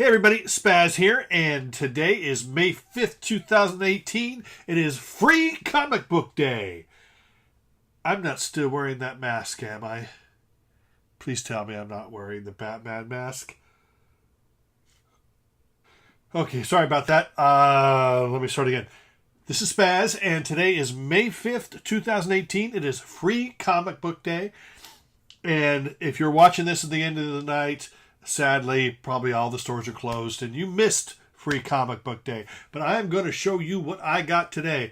Hey everybody, SPAZ here, and today is May 5th, 2018. It is Free Comic Book Day. I'm not still wearing that mask, am I? Please tell me I'm not wearing the Batman mask. Okay, sorry about that. Let me start again. This is SPAZ, and today is May 5th, 2018. It is Free Comic Book Day. And if you're watching this at the end of the night, sadly, probably all the stores are closed and you missed Free Comic Book Day. But I'm going to show you what I got today.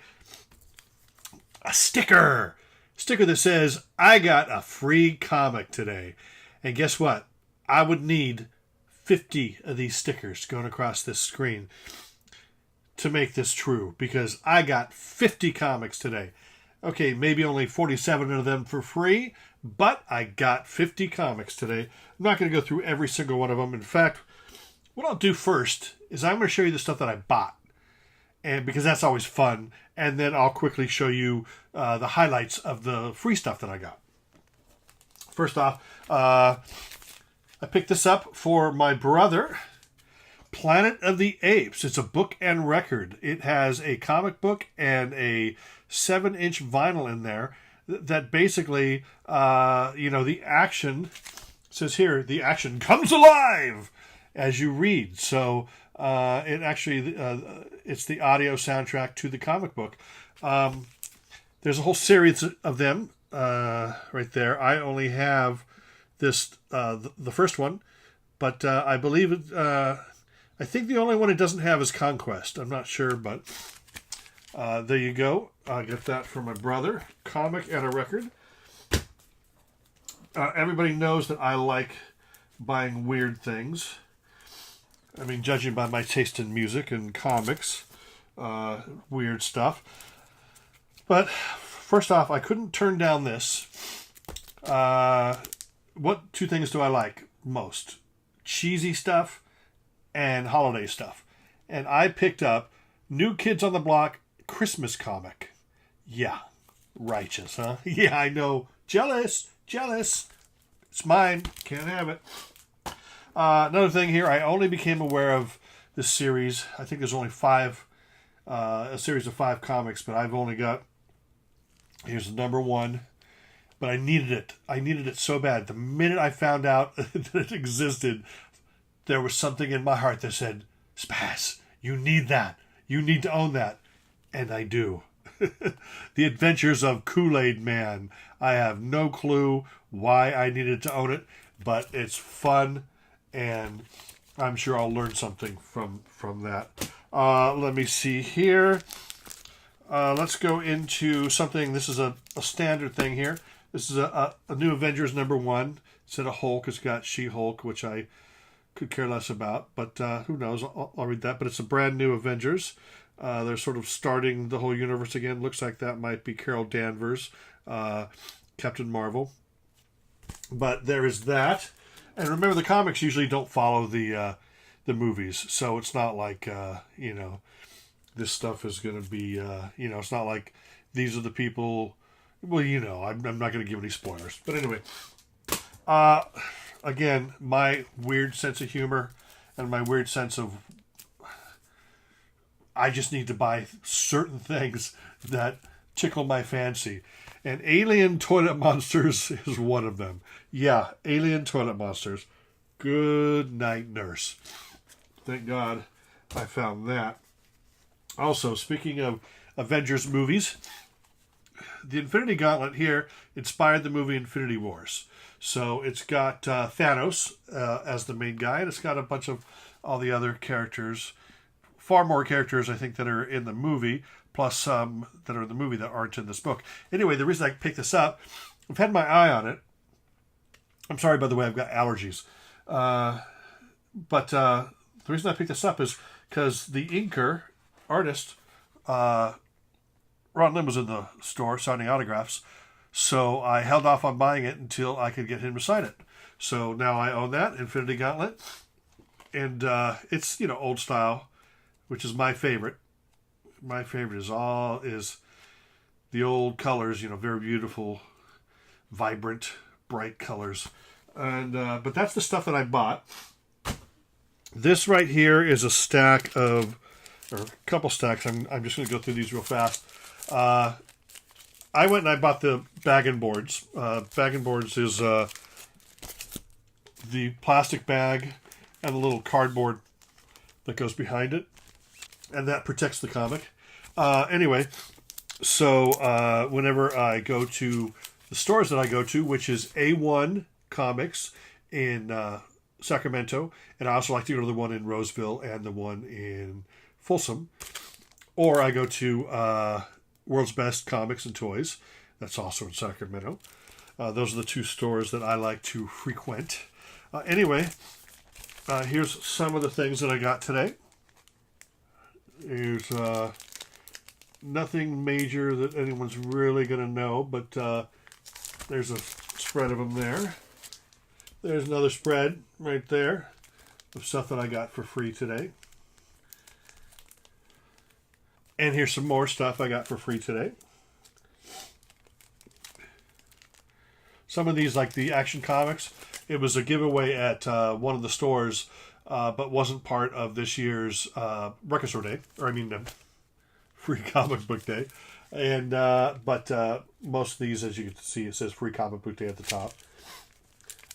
A sticker. Sticker that says, I got a free comic today. And guess what? I would need 50 of these stickers going across this screen to make this true, because I got 50 comics today. Okay, maybe only 47 of them for free, but I got 50 comics today. I'm not going to go through every single one of them. In fact, what I'll do first is I'm going to show you the stuff that I bought, and because that's always fun, and then I'll quickly show you the highlights of the free stuff that I got. First off, I picked this up for my brother, Planet of the Apes. It's a book and record. It has a comic book and a 7-inch vinyl in there that basically, the action, says here, the action comes alive as you read. So it actually, it's the audio soundtrack to the comic book. There's a whole series of them right there. I only have this, the first one, but I believe I think the only one it doesn't have is Conquest. I'm not sure, but there you go. I'll get that for my brother. Comic and a record. Everybody knows that I like buying weird things. I mean, judging by my taste in music and comics, weird stuff. But first off, I couldn't turn down this. What two things do I like most? Cheesy stuff and holiday stuff. And I picked up New Kids on the Block Christmas comic. Yeah, righteous, huh? Yeah, I know. Jealous. It's mine. Can't have it. Another thing here, I only became aware of this series. I think there's only a series of 5 comics, but I've only got, here's the number 1. But I needed it. I needed it so bad. The minute I found out that it existed, there was something in my heart that said, SPAZ, you need that. You need to own that. And I do. The Adventures of Kool-Aid Man. I have no clue why I needed to own it, but it's fun, and I'm sure I'll learn something from that. Let me see here. Let's go into something. This is a standard thing here. This is a new Avengers number 1. Instead of Hulk, it's got She-Hulk, which I could care less about, but who knows? I'll read that. But it's a brand new Avengers. They're sort of starting the whole universe again. Looks like that might be Carol Danvers, Captain Marvel. But there is that. And remember, the comics usually don't follow the movies, so it's not like this stuff is going to be it's not like these are the people. Well, I'm not going to give any spoilers. But anyway, again, my weird sense of humor and my weird sense of I just need to buy certain things that tickle my fancy. And Alien Toilet Monsters is one of them. Yeah, Alien Toilet Monsters. Good night, nurse. Thank God I found that. Also, speaking of Avengers movies, the Infinity Gauntlet here inspired the movie Infinity Wars. So it's got Thanos as the main guy, and it's got a bunch of all the other characters. Far more characters, I think, that are in the movie, plus some that are in the movie that aren't in this book. Anyway, the reason I picked this up, I've had my eye on it. I'm sorry, by the way, I've got allergies. But the reason I picked this up is because the inker, artist, Ron Lim was in the store signing autographs, so I held off on buying it until I could get him to sign it. So now I own that, Infinity Gauntlet, and it's, old style, which is my favorite. My favorite is the old colors, very beautiful, vibrant, bright colors. And but that's the stuff that I bought. This right here is a stack of, or a couple stacks. I'm just going to go through these real fast. I went and I bought the Bag and Boards. Bag and Boards is the plastic bag and the little cardboard that goes behind it, and that protects the comic. Anyway, so whenever I go to the stores that I go to, which is A1 Comics in Sacramento, and I also like to go to the one in Roseville and the one in Folsom, or I go to World's Best Comics and Toys. That's also in Sacramento. Those are the two stores that I like to frequent. Anyway, here's some of the things that I got today. Here's nothing major that anyone's really going to know, but there's a spread of them there. There's another spread right there of stuff that I got for free today. And here's some more stuff I got for free today. Some of these, like the Action Comics, it was a giveaway at one of the stores, but wasn't part of this year's Record Store Day, or Free Comic Book Day. And but most of these, as you can see, it says Free Comic Book Day at the top.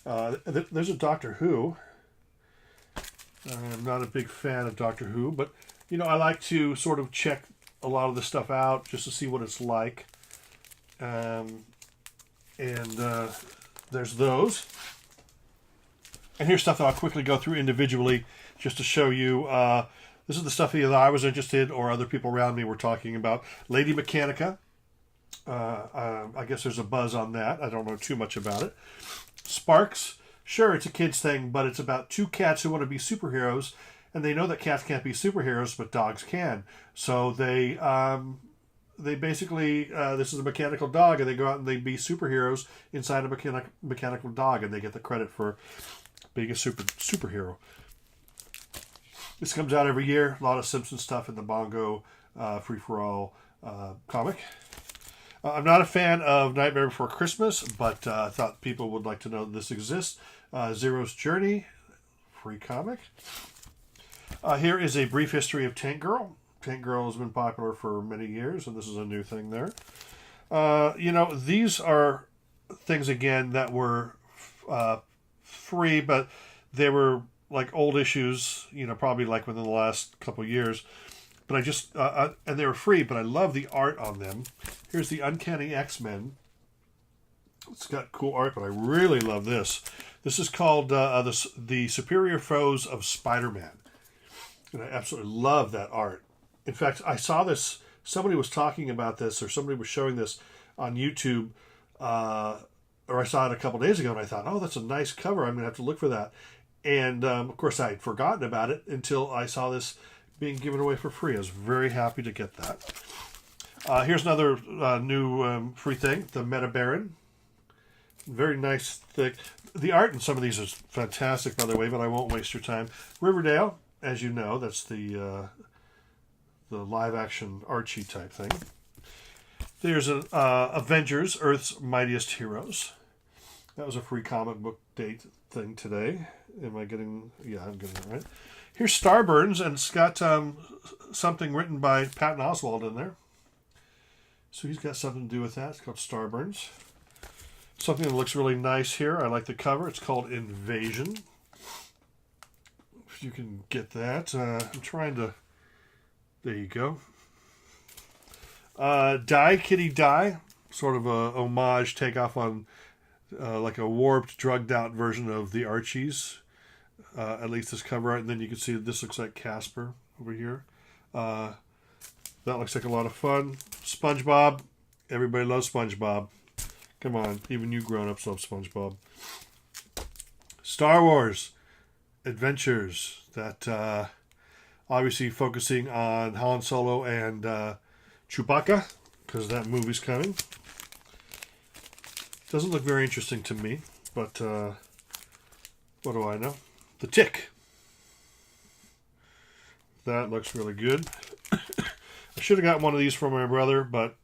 There's a Doctor Who. I'm not a big fan of Doctor Who, but I like to sort of check a lot of the stuff out just to see what it's like. And there's those. And here's stuff that I'll quickly go through individually just to show you. This is the stuff either I was interested or other people around me were talking about. Lady Mechanica. I guess there's a buzz on that. I don't know too much about it. Sparks. Sure, it's a kid's thing, but it's about two cats who want to be superheroes, and they know that cats can't be superheroes, but dogs can. So they basically, this is a mechanical dog, and they go out and they be superheroes inside a mechanical dog, and they get the credit for being a superhero. This comes out every year. A lot of Simpsons stuff in the Bongo free-for-all comic. I'm not a fan of Nightmare Before Christmas, but I thought people would like to know this exists. Zero's Journey, free comic. Here is a brief history of Tank Girl. Tank Girl has been popular for many years, and this is a new thing there. These are things, again, that were free, but they were like old issues, probably like within the last couple of years. But I just, and they were free, but I love the art on them. Here's the Uncanny X-Men. It's got cool art, but I really love this. This is called the Superior Foes of Spider-Man. And I absolutely love that art. In fact, I saw this, somebody was talking about this, or somebody was showing this on YouTube, or I saw it a couple days ago, and I thought, oh, that's a nice cover. I'm going to have to look for that. And, of course, I had forgotten about it until I saw this being given away for free. I was very happy to get that. Here's another new free thing, the Meta Baron. Very nice, thick. The art in some of these is fantastic, by the way, but I won't waste your time. Riverdale, as you know, that's the live-action Archie type thing. There's an Avengers, Earth's Mightiest Heroes. That was a free comic book date thing today. Am I getting... Yeah, I'm getting it right. Here's Starburns, and it's got something written by Patton Oswalt in there. So he's got something to do with that. It's called Starburns. Something that looks really nice here. I like the cover. It's called Invasion. If you can get that. I'm trying to... There you go. Die Kitty Die. Sort of a homage, takeoff on like a warped, drugged out version of the Archies. At least this cover art. And then you can see this looks like Casper over here. That looks like a lot of fun. SpongeBob. Everybody loves SpongeBob. Come on. Even you grown-ups love SpongeBob. Star Wars Adventures. That obviously focusing on Han Solo and Chewbacca, because that movie's coming. Doesn't look very interesting to me, but what do I know? The Tick. That looks really good. I should have got one of these from my brother, but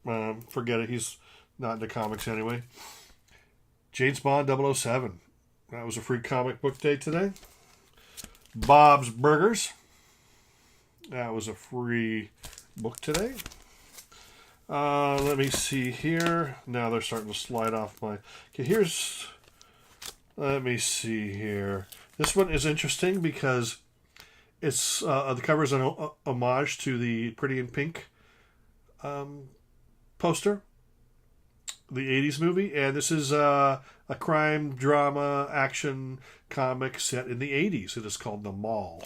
forget it. He's not into comics anyway. James Bond 007. That was a free comic book day today. Bob's Burgers. That was a free book today. Let me see here. Now they're starting to slide off my... Okay, let me see here. This one is interesting because it's the cover is an homage to the Pretty in Pink poster, the 80s movie, and this is a crime drama action comic set in the 80s. It is called The Mall.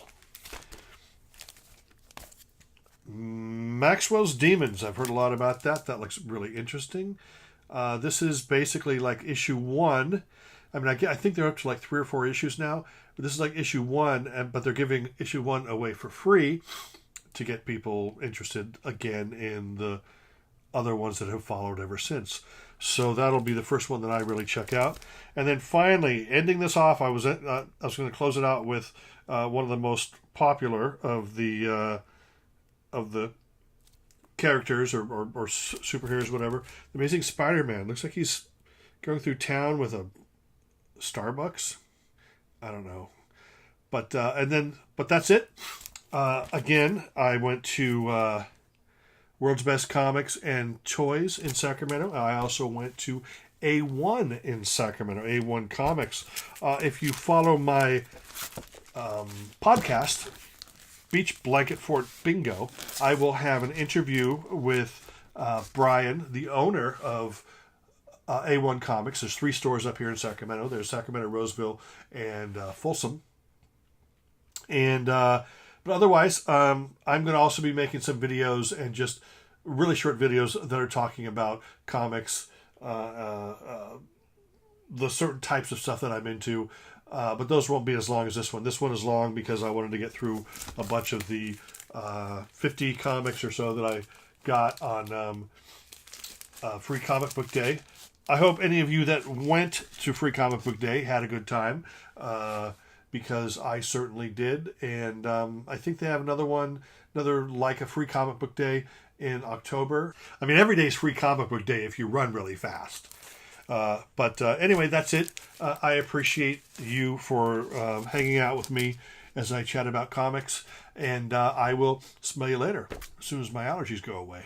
Maxwell's Demons. I've heard a lot about that. That looks really interesting. This is basically like issue 1. I mean, I think they're up to like 3 or 4 issues now. But this is like issue 1, but they're giving issue 1 away for free to get people interested again in the other ones that have followed ever since. So that'll be the first one that I really check out. And then finally, ending this off, I was going to close it out with one of the most popular of the characters or superheroes, whatever. The Amazing Spider-Man. Looks like he's going through town with a Starbucks. I don't know, but that's it. Again, I went to World's Best Comics and Toys in Sacramento. I also went to A1 in Sacramento, A1 Comics. If you follow my podcast, Beach Blanket Fort Bingo, I will have an interview with Brian, the owner of A1 Comics. There's 3 stores up here in Sacramento. There's Sacramento, Roseville, and Folsom. And but otherwise, I'm going to also be making some videos and just really short videos that are talking about comics, the certain types of stuff that I'm into. But those won't be as long as this one. This one is long because I wanted to get through a bunch of the 50 comics or so that I got on Free Comic Book Day. I hope any of you that went to Free Comic Book Day had a good time, because I certainly did. And I think they have another like a Free Comic Book Day in October. I mean, every day is Free Comic Book Day if you run really fast. But anyway, that's it. I appreciate you for hanging out with me as I chat about comics, and I will smell you later as soon as my allergies go away.